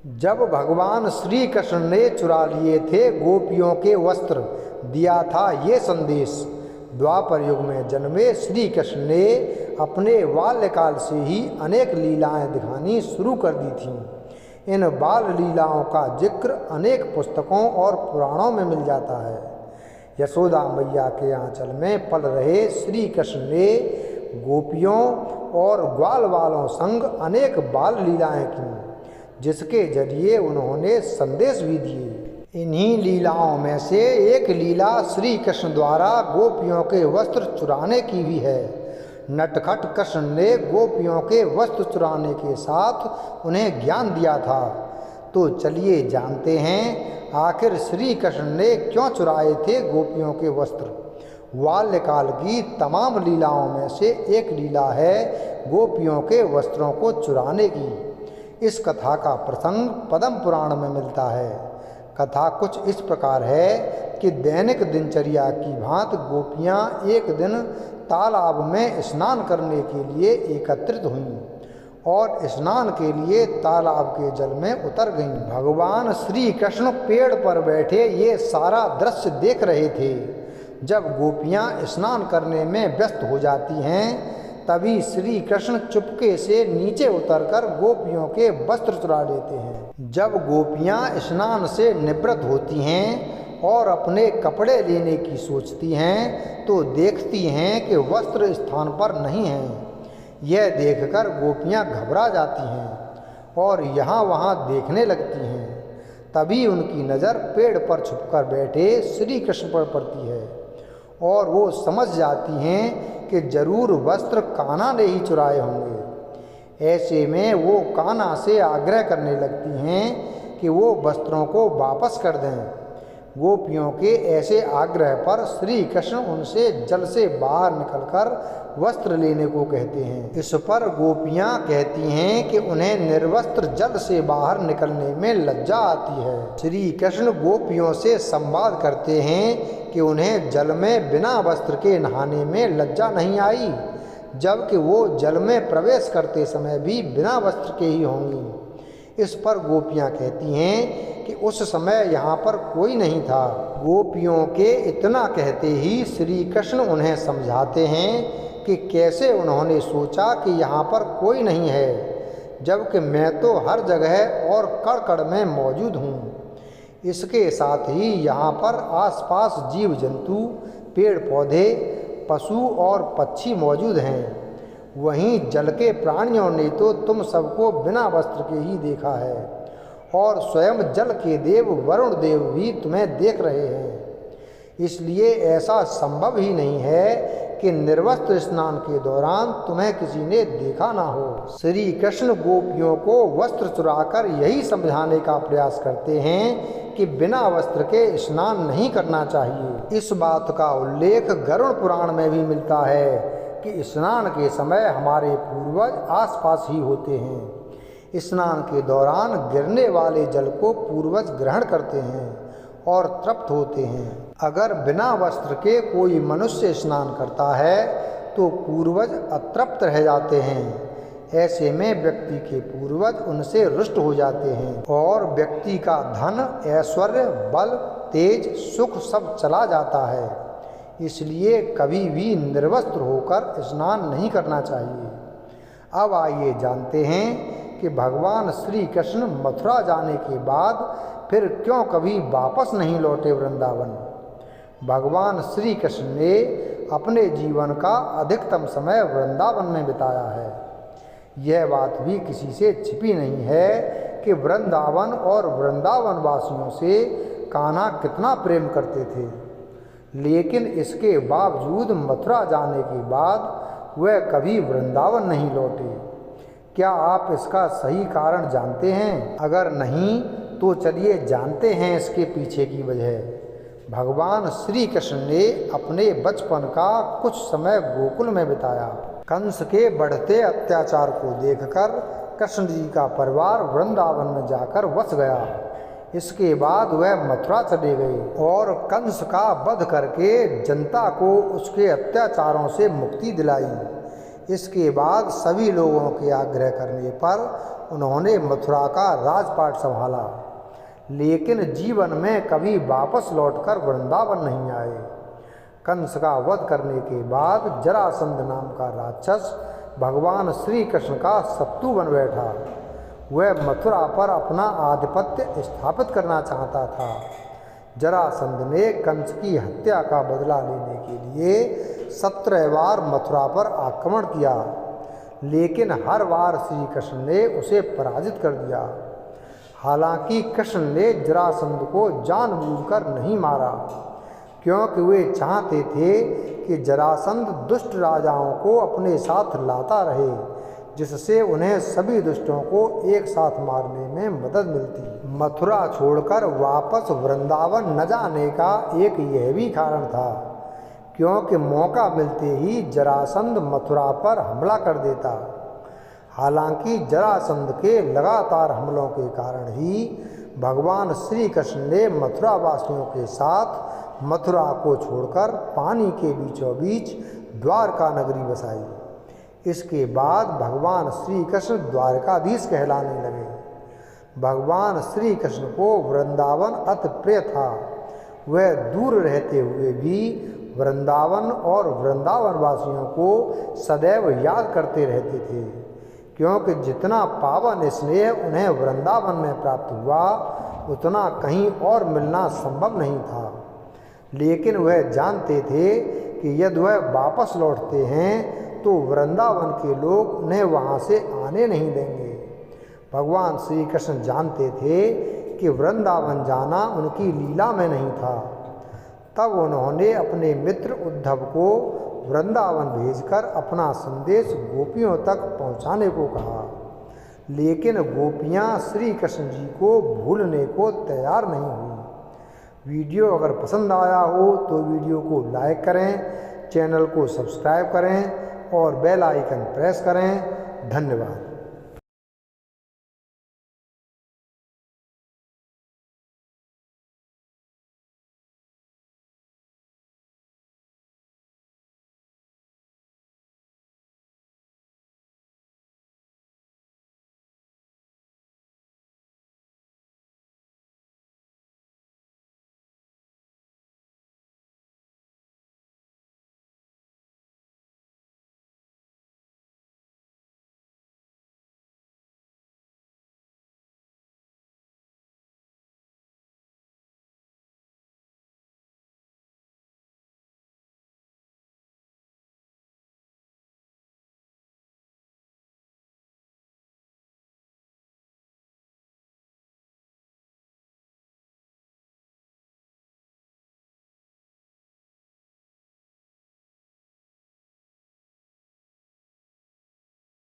जब भगवान श्री कृष्ण ने चुरा लिए थे गोपियों के वस्त्र, दिया था ये संदेश। द्वापर युग में जन्मे श्री कृष्ण ने अपने बाल्यकाल से ही अनेक लीलाएं दिखानी शुरू कर दी थीं। इन बाल लीलाओं का जिक्र अनेक पुस्तकों और पुराणों में मिल जाता है। यशोदा मैया के आंचल में पल रहे श्री कृष्ण ने गोपियों और ग्वाल वालों संग अनेक बाल लीलाएं की, जिसके जरिए उन्होंने संदेश भी दिए। इन्हीं लीलाओं में से एक लीला श्री कृष्ण द्वारा गोपियों के वस्त्र चुराने की भी है। नटखट कृष्ण ने गोपियों के वस्त्र चुराने के साथ उन्हें ज्ञान दिया था। तो चलिए जानते हैं आखिर श्री कृष्ण ने क्यों चुराए थे गोपियों के वस्त्र। बाल्यकाल की तमाम लीलाओं में से एक लीला है गोपियों के वस्त्रों को चुराने की। इस कथा का प्रसंग पद्म पुराण में मिलता है। कथा कुछ इस प्रकार है कि दैनिक दिनचर्या की भांति गोपियाँ एक दिन तालाब में स्नान करने के लिए एकत्रित हुईं और स्नान के लिए तालाब के जल में उतर गईं। भगवान श्री कृष्ण पेड़ पर बैठे ये सारा दृश्य देख रहे थे। जब गोपियाँ स्नान करने में व्यस्त हो जाती हैं, तभी श्री कृष्ण चुपके से नीचे उतरकर गोपियों के वस्त्र चुरा लेते हैं। जब गोपियाँ स्नान से निवृत्त होती हैं और अपने कपड़े लेने की सोचती हैं, तो देखती हैं कि वस्त्र स्थान पर नहीं हैं। यह देखकर गोपियाँ घबरा जाती हैं और यहाँ वहाँ देखने लगती हैं। तभी उनकी नज़र पेड़ पर छुपकर बैठे श्री कृष्ण पर पड़ती है और वो समझ जाती हैं कि जरूर वस्त्र कान्हा ने ही चुराए होंगे। ऐसे में वो कान्हा से आग्रह करने लगती हैं कि वो वस्त्रों को वापस कर दें। गोपियों के ऐसे आग्रह पर श्री कृष्ण उनसे जल से बाहर निकलकर वस्त्र लेने को कहते हैं। इस पर गोपियाँ कहती हैं कि उन्हें निर्वस्त्र जल से बाहर निकलने में लज्जा आती है। श्री कृष्ण गोपियों से संवाद करते हैं कि उन्हें जल में बिना वस्त्र के नहाने में लज्जा नहीं आई, जबकि वो जल में प्रवेश करते समय भी बिना वस्त्र के ही होंगी। इस पर गोपियाँ कहती हैं कि उस समय यहाँ पर कोई नहीं था। गोपियों के इतना कहते ही श्री कृष्ण उन्हें समझाते हैं कि कैसे उन्होंने सोचा कि यहाँ पर कोई नहीं है, जबकि मैं तो हर जगह और कण कण में मौजूद हूँ। इसके साथ ही यहाँ पर आसपास जीव जंतु, पेड़ पौधे, पशु और पक्षी मौजूद हैं। वहीं जल के प्राणियों ने तो तुम सबको बिना वस्त्र के ही देखा है और स्वयं जल के देव वरुण देव भी तुम्हें देख रहे हैं। इसलिए ऐसा संभव ही नहीं है कि निर्वस्त्र स्नान के दौरान तुम्हें किसी ने देखा ना हो। श्री कृष्ण गोपियों को वस्त्र चुराकर यही समझाने का प्रयास करते हैं कि बिना वस्त्र के स्नान नहीं करना चाहिए। इस बात का उल्लेख गरुड़ पुराण में भी मिलता है कि स्नान के समय हमारे पूर्वज आसपास ही होते हैं। स्नान के दौरान गिरने वाले जल को पूर्वज ग्रहण करते हैं और तृप्त होते हैं। अगर बिना वस्त्र के कोई मनुष्य स्नान करता है तो पूर्वज अतृप्त रह जाते हैं। ऐसे में व्यक्ति के पूर्वज उनसे रुष्ट हो जाते हैं और व्यक्ति का धन, ऐश्वर्य, बल, तेज, सुख सब चला जाता है। इसलिए कभी भी निर्वस्त्र होकर स्नान नहीं करना चाहिए। अब आइए जानते हैं कि भगवान श्री कृष्ण मथुरा जाने के बाद फिर क्यों कभी वापस नहीं लौटे वृंदावन। भगवान श्री कृष्ण ने अपने जीवन का अधिकतम समय वृंदावन में बिताया है। यह बात भी किसी से छिपी नहीं है कि वृंदावन और वृंदावन वासियों से कान्हा कितना प्रेम करते थे। लेकिन इसके बावजूद मथुरा जाने के बाद वह कभी वृंदावन नहीं लौटे। क्या आप इसका सही कारण जानते हैं? अगर नहीं तो चलिए जानते हैं इसके पीछे की वजह। भगवान श्री कृष्ण ने अपने बचपन का कुछ समय गोकुल में बिताया। कंस के बढ़ते अत्याचार को देखकर कृष्ण जी का परिवार वृंदावन में जाकर बस गया। इसके बाद वह मथुरा चले गए और कंस का वध करके जनता को उसके अत्याचारों से मुक्ति दिलाई। इसके बाद सभी लोगों के आग्रह करने पर उन्होंने मथुरा का राजपाट संभाला, लेकिन जीवन में कभी वापस लौटकर वृंदावन नहीं आए। कंस का वध करने के बाद जरासंध नाम का राक्षस भगवान श्री कृष्ण का शत्रु बन बैठा। वह मथुरा पर अपना आधिपत्य स्थापित करना चाहता था। जरासंध ने कंस की हत्या का बदला लेने के लिए 17 बार मथुरा पर आक्रमण किया, लेकिन हर बार श्री कृष्ण ने उसे पराजित कर दिया। हालांकि कृष्ण ने जरासंध को जानबूझकर नहीं मारा, क्योंकि वे चाहते थे कि जरासंध दुष्ट राजाओं को अपने साथ लाता रहे, जिससे उन्हें सभी दुष्टों को एक साथ मारने में मदद मिलती। मथुरा छोड़कर वापस वृंदावन न जाने का एक यह भी कारण था, क्योंकि मौका मिलते ही जरासंध मथुरा पर हमला कर देता। हालांकि जरासंध के लगातार हमलों के कारण ही भगवान श्री कृष्ण ने मथुरा वासियों के साथ मथुरा को छोड़कर पानी के बीचों बीच द्वारका नगरी बसाई। इसके बाद भगवान श्री कृष्ण द्वारकाधीश कहलाने लगे। भगवान श्री कृष्ण को वृंदावन अति प्रिय था। वह दूर रहते हुए भी वृंदावन और वृंदावन वासियों को सदैव याद करते रहते थे, क्योंकि जितना पावन स्नेह उन्हें वृंदावन में प्राप्त हुआ उतना कहीं और मिलना संभव नहीं था। लेकिन वह जानते थे कि यदि वह वापस लौटते हैं तो वृंदावन के लोग उन्हें वहाँ से आने नहीं देंगे। भगवान श्री कृष्ण जानते थे कि वृंदावन जाना उनकी लीला में नहीं था। तब उन्होंने अपने मित्र उद्धव को वृंदावन भेजकर अपना संदेश गोपियों तक पहुंचाने को कहा, लेकिन गोपियां श्री कृष्ण जी को भूलने को तैयार नहीं हुई। वीडियो अगर पसंद आया हो तो वीडियो को लाइक करें, चैनल को सब्सक्राइब करें और बेल आइकन प्रेस करें। धन्यवाद।